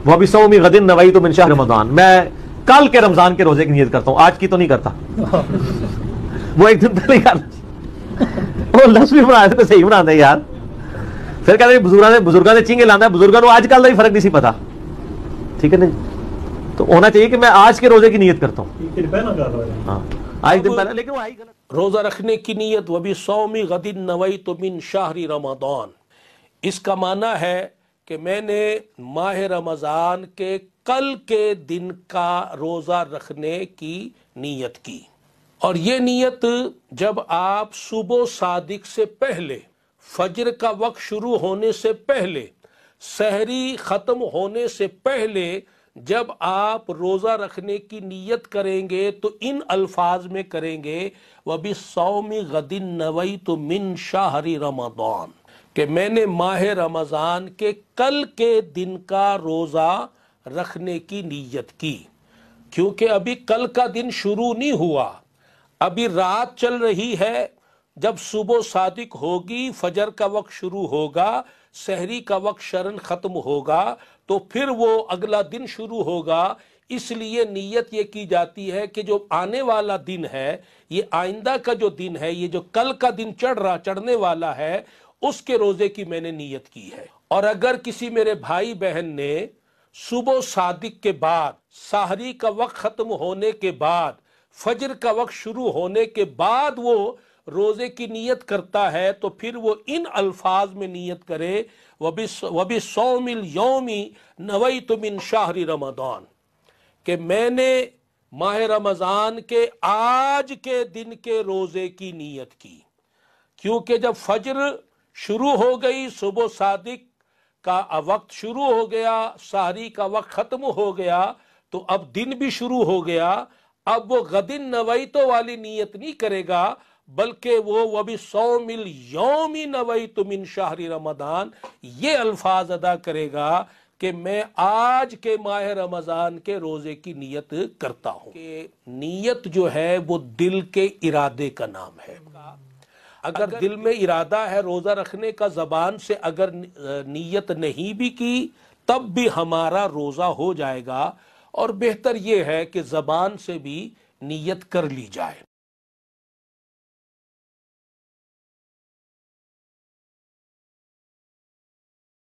وہ بھی سومی غدن نویت من شہر رمضان، میں کل کے رمضان کے روزے کی نیت کرتا ہوں، آج کی تو نہیں کرتا۔ وہ ایک دن پہلے یار وہ لفظ بھی بنا دیتے، صحیح بنا دے یار، پھر کہتے ہیں بزرگاں نے چینگے لانا ہے، بزرگاں آج کل کا بھی فرق نہیں سی پتا، ٹھیک ہے نا؟ تو ہونا چاہیے کہ میں آج کے روزے کی نیت کرتا ہوں، ہاں آج دن پہلے، لیکن وہ آئی غلط۔ روزہ رکھنے کی نیت وَبِصَوْمِ غَدٍ نَوَيْتُ مِنْ شَهْرِ رمضان، اس کا معنی ہے کہ میں نے ماہ رمضان کے کل کے دن کا روزہ رکھنے کی نیت کی۔ اور یہ نیت جب آپ صبح صادق سے پہلے، فجر کا وقت شروع ہونے سے پہلے، سحری ختم ہونے سے پہلے جب آپ روزہ رکھنے کی نیت کریں گے تو ان الفاظ میں کریں گے وَبِصَوْمِ غَدٍ نَوَيْتُ مِنْ شَهْرِ رمضان، کہ میں نے ماہ رمضان کے کل کے دن کا روزہ رکھنے کی نیت کی، کیونکہ ابھی کل کا دن شروع نہیں ہوا، ابھی رات چل رہی ہے۔ جب صبح صادق ہوگی، فجر کا وقت شروع ہوگا، سحری کا وقت شرن ختم ہوگا، تو پھر وہ اگلا دن شروع ہوگا۔ اس لیے نیت یہ کی جاتی ہے کہ جو آنے والا دن ہے، یہ آئندہ کا جو دن ہے، یہ جو کل کا دن چڑھنے والا ہے، اس کے روزے کی میں نے نیت کی ہے۔ اور اگر کسی میرے بھائی بہن نے صبح صادق کے بعد، سحری کا وقت ختم ہونے کے بعد، فجر کا وقت شروع ہونے کے بعد وہ روزے کی نیت کرتا ہے، تو پھر وہ ان الفاظ میں نیت کرے وَبِصَوْمِ الْيَوْمِ نَوَيْتُ مِنْ شَهْرِ رمضان، کہ میں نے ماہ رمضان کے آج کے دن کے روزے کی نیت کی، کیونکہ جب فجر شروع ہو گئی، صبح صادق کا وقت شروع ہو گیا، سحری کا وقت ختم ہو گیا، تو اب دن بھی شروع ہو گیا۔ اب وہ غدن نویتو والی نیت نہیں کرے گا، بلکہ وہ وَبِصَوْمِ الْيَوْمِ نَوَيْتُ مِنْ شَهْرِ رمضان یہ الفاظ ادا کرے گا کہ میں آج کے ماہ رمضان کے روزے کی نیت کرتا ہوں۔ کہ نیت جو ہے وہ دل کے ارادے کا نام ہے۔ اگر دل میں ارادہ ہے روزہ رکھنے کا، زبان سے اگر نیت نہیں بھی کی تب بھی ہمارا روزہ ہو جائے گا، اور بہتر یہ ہے کہ زبان سے بھی نیت کر لی جائے۔